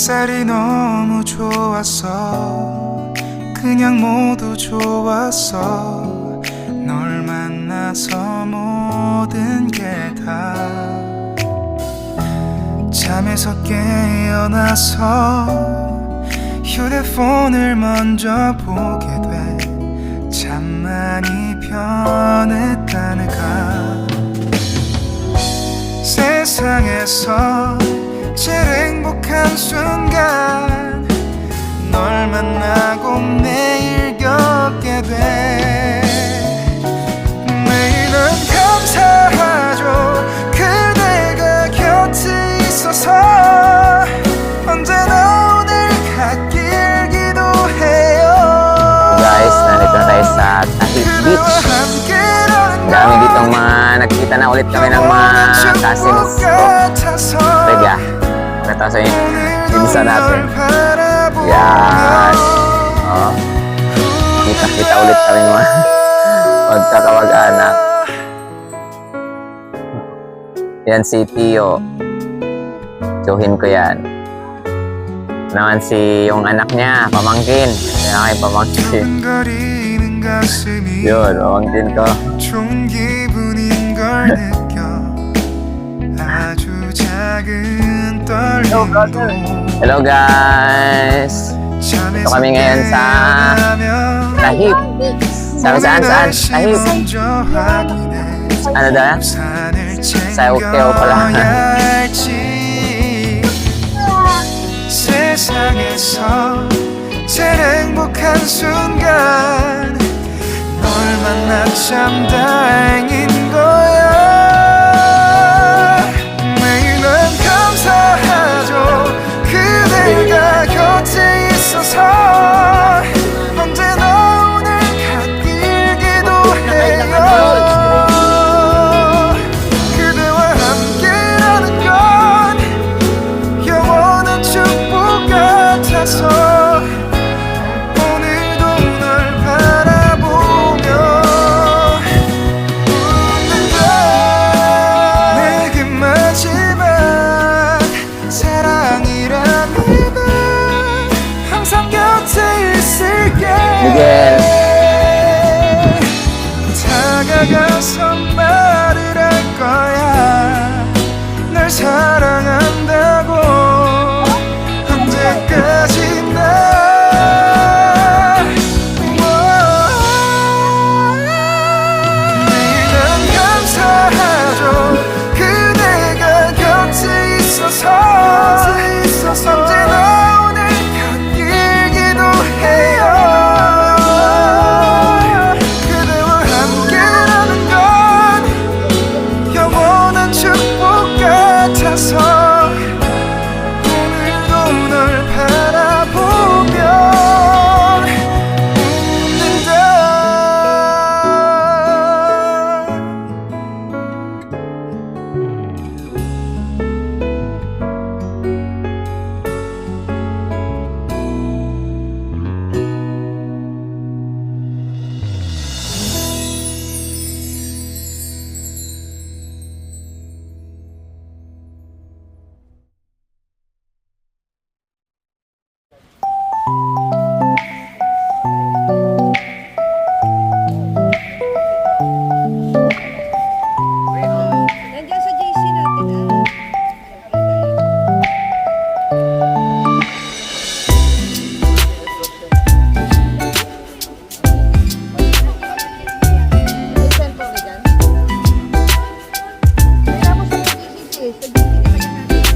햇살이 너무 좋았어. 그냥 모두 좋았어. 널 만나서 모든 게 다 잠에서 깨어나서 휴대폰을 먼저 보게 돼. 참 많이 변했다네가. 세상에서 제일 행복한 순간 널 만나고 매일 겪게 돼. 매일은 감사하죠. 그대가 곁에 있어서. 언제나 오늘 갓길 기도해요. Guys, nandito na tayo sa Tahit Beach. Dami ditong nagkita na ulit kami ng mga cousins ko. Tega, pakita sa inyo. Pinsa natin. Yan. Oh. Kita-kita ulit kami mga magkakawag-anak. Yan si Tio. Tsuhin ko yan. Naman si yung anak niya, pamangkin. Yan ay pamangkin. Yun, pamangkin ko. 좋은 기분인 걸 느껴. 아주 작은 떨림도. Hello guys! Ito kami ngayon sa Tahit. Sabi saan? Tahit. Ano daw? Sa Ukeo pala. 세상에서 제일 행복한 순간 널 만나 참 다행인 거야. 매일은 감사하죠. 그대가 곁에 있어서. 언제나 오늘 갓길 기도해요. 그대와 함께라는 건 영원한 축복 같아서. 오늘도 널 바라보며 웃는다. 내게 마지막 사랑이랍니다. 항상 곁에 있을게. Miguel. 다가가서 말을 할 거야. 널 사랑한다고. 언제까지나. 매일은 감사하죠. 그대가 곁에 있어서. 언제나 오늘 갓길 기도해요. 그대와 함께라는 건 영원한 축복 같아서. 오늘도 널 바라보며 웃는다. Nandiyan sa JC natin May cellphone ka dyan? Kaya mo sa JC eh. Sa JC naman natin.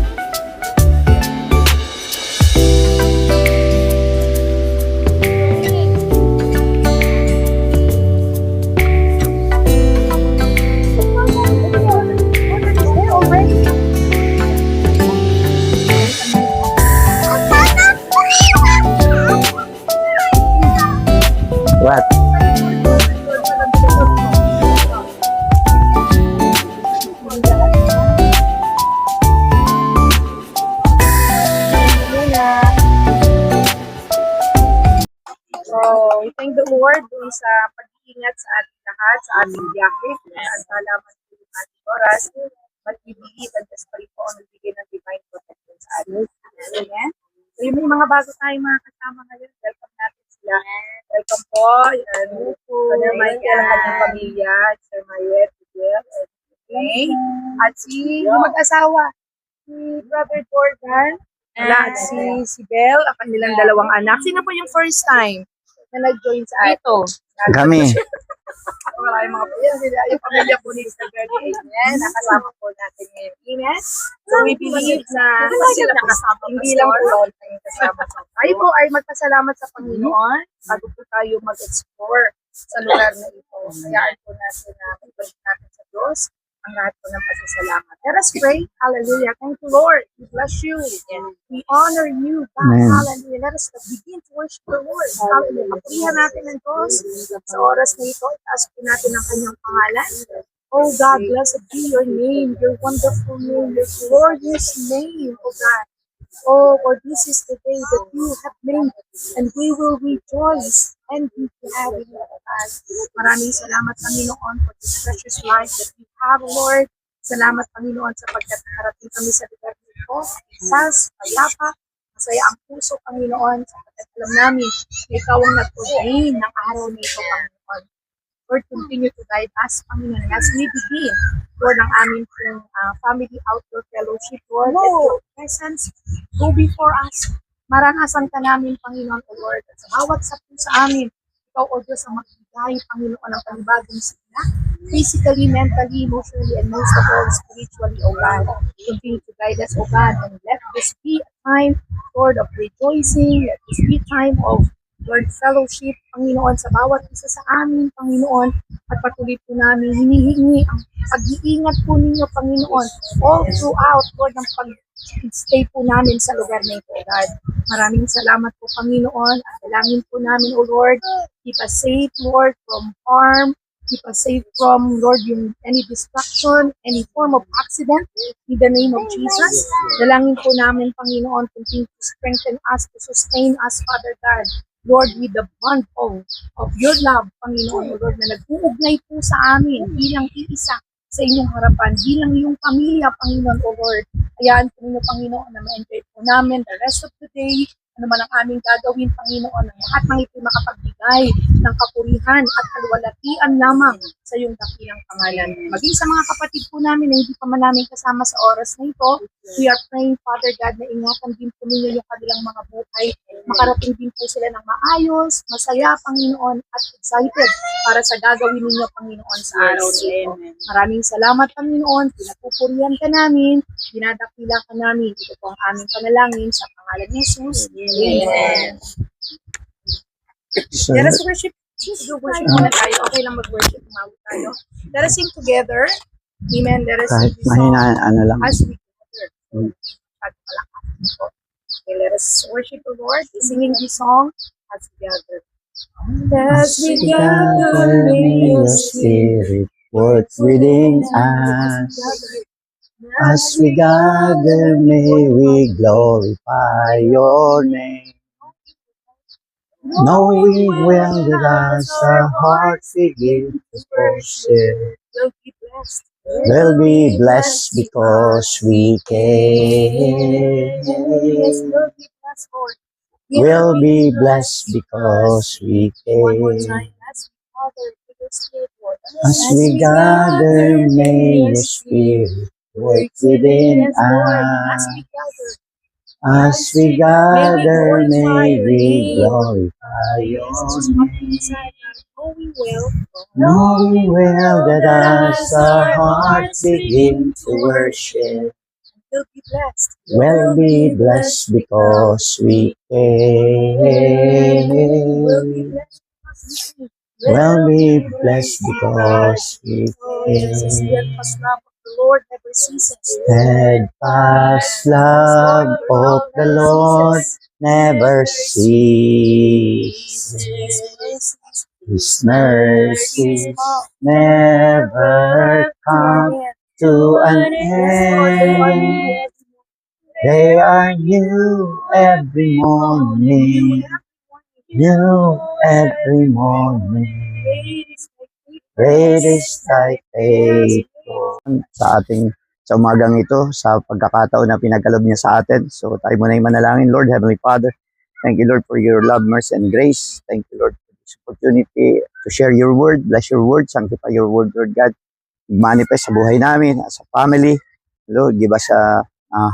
What? So, we thank the Lord dun sa pag-iingat sa ating lahat, sa ating biyahe. Ang salamat po yung ating oras. But we believe that this pa rin po ang nagbigay ng divine protection sa atin. Amen. May mga bago tayong mga kasama ngayon. Welcome natin sila. Welcome po. Yan. Brother Michael ang kanyang pamilya. Sir Mayet, okay. At yung mag-asawa, si Brother Jordan, at si Belle, ang kanilang dalawang anak. Sino po yung first time na nag-join sa ato? Kami. Maraming mga po yan. Yung pamilya po ni Mr. Gary. Amen. Nakasama po natin ngayon. Amen. So we believe na sila nakasama. Hindi lang po all time kasama. Tayo po ay magpasalamat sa Panginoon bago po tayo mag-explore sa lugar na ito. Hayaan po natin na magbalik natin sa Diyos ang lahat po ng pasasalamat. Let us pray. Hallelujah. Thank you, Lord. We bless you. We honor you, God. Amen. Hallelujah. Let us begin to worship the Lord. Hallelujah. Kapurihan natin ng Diyos sa oras na ito. Itaas po natin ang kanyang pangalan. Oh God, blessed be your name, your wonderful name, your glorious name, oh God. Oh, for this is the day that you have made, and we will rejoice and be glad in it, God. Maraming salamat, Panginoon, for this precious life that we have, Lord. Salamat, Panginoon, sapagkat nakarating kami sa lugar nito. Sas, payapa, masaya ang puso, Panginoon, sapagkat alam namin na ikaw ang nag-ordain ng araw nito, Panginoon. Lord, continue to guide us, Panginoon. And as we begin, Lord, ang aming family outdoor fellowship, Lord, let your presence go before us. Maranasan ka namin, Panginoon, O Lord. At sa bawat sapo sa amin, ikaw, O Diyos, ang magbigay, Panginoon, ng panibagong sigla, physically, mentally, emotionally, and most of all, spiritually, O God. Continue to guide us, O God, and let this be a time, Lord, of rejoicing. Let this be a time of Lord, fellowship, Panginoon, sa bawat isa sa amin, Panginoon, at patuloy po namin hinihingi ang pag-iingat po ninyo, Panginoon, all throughout, Lord, ng pag-stay po namin sa lugar na ito, God. Maraming salamat po, Panginoon, at dalangin po namin, O Lord, keep us safe, Lord, from harm, keep us safe from, Lord, any distraction, any form of accident, in the name of Jesus. Dalangin po namin, Panginoon, continue to strengthen us, to sustain us, Father God, Lord, with the bond of your love, Panginoon, Lord, na nag-uugnay po sa amin bilang iisa sa inyong harapan, bilang iyong pamilya, Panginoon, O Lord. Hayaan po ninyo, Panginoon, na ma-enjoy po namin the rest of the day, ano man ang aming gagawin, Panginoon, ang lahat ng ito makapagbigay ng kapurihan at kalwalatian lamang sa iyong dakilang pangalan. Maging sa mga kapatid po namin na hindi pa man namin kasama sa oras na ito, we are praying, Father God, na ingatan din po ninyo yung kanilang mga buhay. Makarating din po sila ng maayos, masaya, Panginoon, at excited para sa gagawin ninyo, Panginoon, sa araw na ito. Maraming salamat, Panginoon. Pinapupurihan ka namin, dinadakila ka namin. Ito po ang aming panalangin sa pangalan ni Jesus. Amen. Let us worship. Worship muna tayo. Okay lang mag-worship. Umawit tayo. Let us sing together. Amen. Let us sing Kahit this song mahina, ano lang. as we gather. Okay, let us worship the Lord. Singing this song as we gather. As we gather, may your spirit work within us. As we gather, may we glorify your name. Knowing well that as our hearts begin to worship, will be blessed. we'll be blessed because we came. Yes, will be blessed, Lord. We'll be blessed because we One more came. time, as we gather with your spirit, Lord. As we gather, may your spirit work within Yes, Lord, as us. we gather, As we gather, may we glorify your Jesus, name. come inside us, knowing well, Knowing well that as our hearts begin to worship, will be blessed. we'll be blessed because we Will be came. blessed because we came. We'll be blessed because we Oh, yes, the steadfast love of the Lord never ceases. Steadfast love of the Lord never ceases. His mercies never come to an end. They are new every morning, new every morning. Great is thy faithful. Sa ating sa umagang ito, sa pagkakataon na pinagkalob niya sa atin. So tayo muna yung manalangin. Lord, Heavenly Father, thank you, Lord, for your love, mercy, and grace. Thank you, Lord, for this opportunity to share your word. Bless your word, sanctify your word, Lord God. Manifest sa buhay namin, sa family. Lord, give us a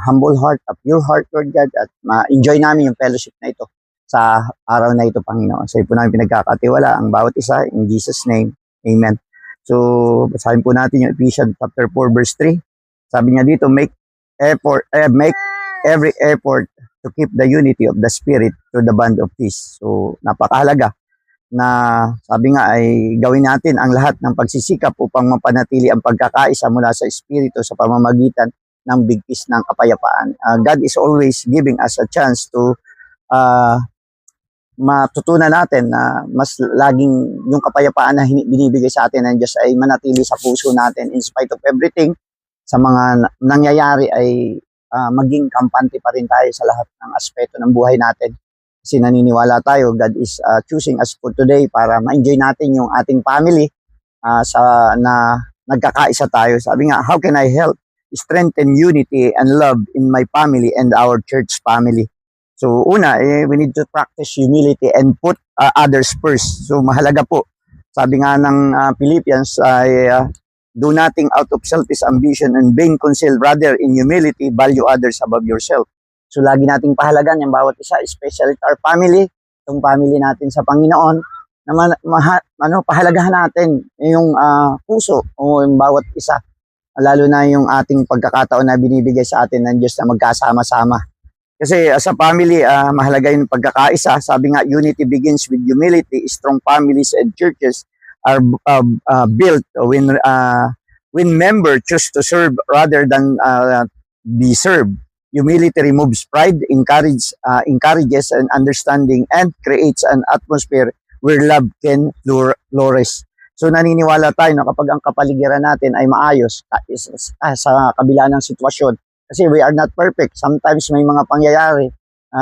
humble heart, a pure heart, Lord God, at ma-enjoy namin yung fellowship na ito sa araw na ito, Panginoon. So, po namin pinagkakatiwala ang bawat isa. In Jesus' name, Amen. So, basahin po natin yung Ephesians chapter 4, verse 3. Sabi niya dito, make every effort to keep the unity of the Spirit to the bond of peace. So, napakahalaga na sabi nga ay gawin natin ang lahat ng pagsisikap upang mapanatili ang pagkakaisa mula sa Espiritu sa pamamagitan ng bigkis ng kapayapaan. God is always giving us a chance to matutunan natin na mas laging yung kapayapaan na binibigay sa atin ng Diyos ay manatili sa puso natin in spite of everything. Sa mga nangyayari ay maging kampante pa rin tayo sa lahat ng aspeto ng buhay natin. Kasi naniniwala tayo, God is choosing us for today para ma-enjoy natin yung ating family na nagkakaisa tayo. Sabi nga, how can I help strengthen unity and love in my family and our church family? So una, we need to practice humility and put others first. So mahalaga po. Sabi nga ng Philippians ay do nothing out of selfish ambition and vain conceit, rather in humility value others above yourself. So lagi nating pahalagan yung bawat isa, especially our family, itong family natin sa Panginoon, na pahalagahan natin yung puso o yung bawat isa, lalo na yung ating pagkakataon na binibigay sa atin ng Diyos na magkasama-sama. Kasi as a family, mahalaga yung pagkakaisa. Sabi nga, unity begins with humility. Strong families and churches are built when members choose to serve rather than be served. Humility removes pride, encourages an understanding, and creates an atmosphere where love can flourish. So naniniwala tayo na kapag ang kapaligiran natin ay maayos sa kabila ng sitwasyon, kasi we are not perfect. Sometimes may mga pangyayari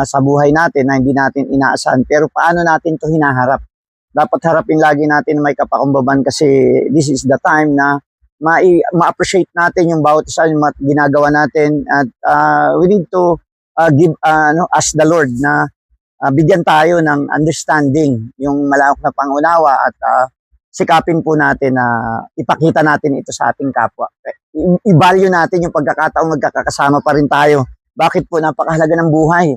sa buhay natin na hindi natin inaasahan. Pero paano natin to hinaharap? Dapat harapin lagi natin na may kapakumbaba kasi this is the time na ma-appreciate natin yung bawat isa yung ginagawa natin. At we need to ask the Lord na bigyan tayo ng understanding, yung malawak na pangunawa at sikapin po natin na ipakita natin ito sa ating kapwa. I-value natin yung pagkakataong magkakasama pa rin tayo. Bakit po? Napakahalaga ng buhay.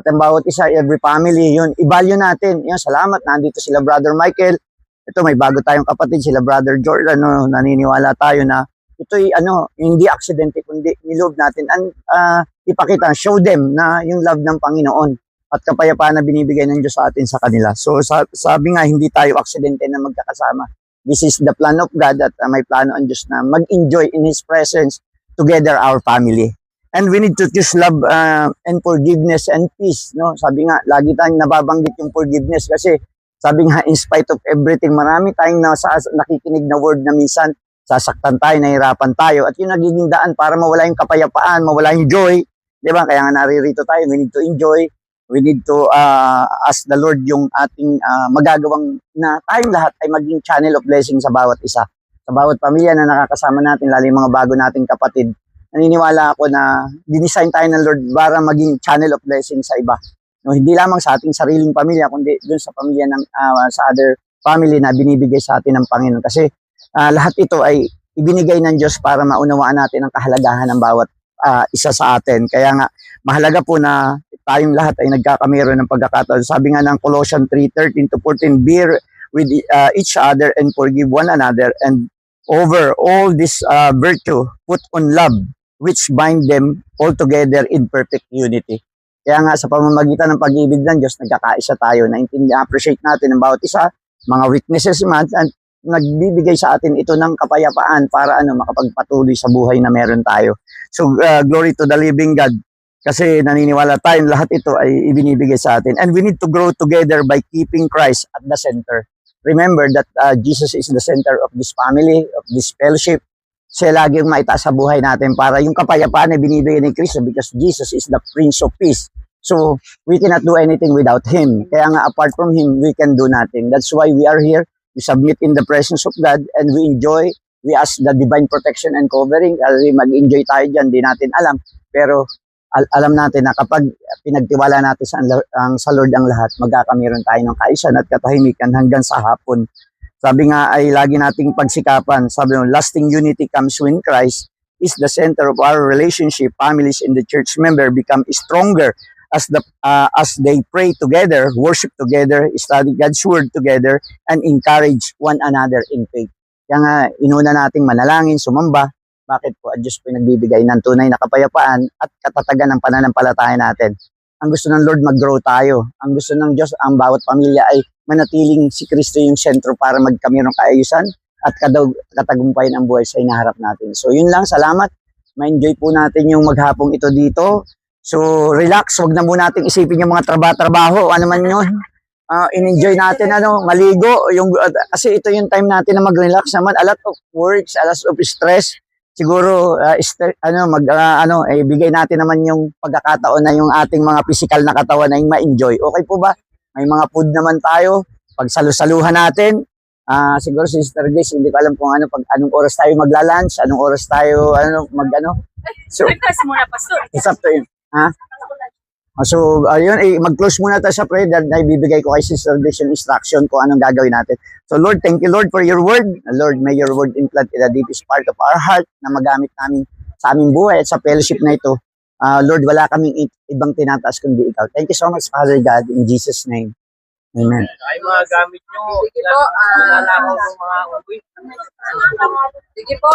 At ang bawat isa, every family, yun, i-value natin. Yun, salamat, nandito sila Brother Michael. Ito, may bago tayong kapatid, sila Brother Jordan. Naniniwala tayo na ito'y hindi aksidente, kundi niloob natin. And ipakita, show them na yung love ng Panginoon at kapayapaan na binibigay ng Diyos sa atin sa kanila. So sabi nga, hindi tayo aksidente na magkakasama. This is the plan of God at may plano ang Diyos na mag-enjoy in His presence together our family. And we need to choose love and forgiveness and peace. No? Sabi nga, lagi tayong nababanggit yung forgiveness kasi sabi nga, in spite of everything, marami tayong nakikinig na word na minsan sasaktan tayo, nahirapan tayo at yung nagiging daan para mawala yung kapayapaan, mawala yung joy. Diba? Kaya nga naririto tayo, we need to enjoy. We need to ask the Lord yung ating magagawang na tayong lahat ay maging channel of blessing sa bawat isa. Sa bawat pamilya na nakakasama natin, lalo yung mga bago nating kapatid. Naniniwala ako na dinesign tayo ng Lord para maging channel of blessing sa iba. No, hindi lamang sa ating sariling pamilya, kundi dun sa pamilya ng sa other family na binibigay sa atin ng Panginoon. Kasi lahat ito ay ibinigay ng Diyos para maunawaan natin ang kahalagahan ng bawat isa sa atin. Kaya nga, mahalaga po na tayong lahat ay nagkakamero ng pagkakataon. Sabi nga ng Colossians 3:13-14, bear with each other and forgive one another, and over all this virtue, put on love, which bind them all together in perfect unity. Kaya nga sa pamamagitan ng pag-ibig ng Diyos, nagkakaisa tayo, appreciate natin ang bawat isa, mga weaknesses man, at nagbibigay sa atin ito ng kapayapaan para makapagpatuloy sa buhay na meron tayo. So glory to the living God. Kasi naniniwala tayo lahat ito ay ibinibigay sa atin. And we need to grow together by keeping Christ at the center. Remember that Jesus is the center of this family, of this fellowship. Siya lagi yung maitaas sa buhay natin para yung kapayapaan na binibigay ni Kristo because Jesus is the Prince of Peace. So, we cannot do anything without Him. Kaya nga, apart from Him, we can do nothing. That's why we are here. We submit in the presence of God and we enjoy we ask the divine protection and covering. Kasi mag-enjoy tayo dyan, di natin alam. Pero alam natin na kapag pinagtiwala natin sa Lord ang lahat, magkakamiron tayo ng kaisan at katahimikan hanggang sa hapon. Sabi nga ay lagi nating pagsikapan. Sabi mo, lasting unity comes when Christ is the center of our relationship. Families in the church member become stronger as they pray together, worship together, study God's word together, and encourage one another in faith. Kaya nga, inuna nating manalangin, sumamba. Bakit po? Ang Diyos po nagbibigay ng tunay na kapayapaan at katatagan ng pananampalataya natin. Ang gusto ng Lord, mag-grow tayo. Ang gusto ng Diyos, ang bawat pamilya ay manatiling si Kristo yung sentro para magkamirong kaayusan at katagumpayan ang buhay sa inaharap natin. So yun lang, salamat. Ma-enjoy po natin yung maghapong ito dito. So relax, wag na muna natin isipin yung mga trabaho, ano man yun. In-enjoy natin, maligo. Kasi ito yung time natin na mag-relax naman. A lot of works, a lot of stress. Siguro, bigay natin naman yung pagkakataon na yung ating mga physical na katawan ay ma-enjoy. Okay po ba? May mga food naman tayo. Pag salusaluhan natin, siguro Sister Grace, hindi ko alam kung anong oras tayo magla-lunch, anong oras tayo, So, it's up to you. So, ayun, mag-close muna tayo sa prayer dahil ibibigay ko kay Sister Grace yung instruction kung anong gagawin natin. So, Lord, thank you, Lord, for your word. Lord, may your word implant in the deepest part of our heart na magamit namin sa aming buhay at sa fellowship na ito. Lord, wala kaming ibang tinataas kundi ikaw. Thank you so much, Father God, in Jesus' name. Amen. Ay mga gamit nyo. Sige po, Lalakaw ng mga uwi. Sige po,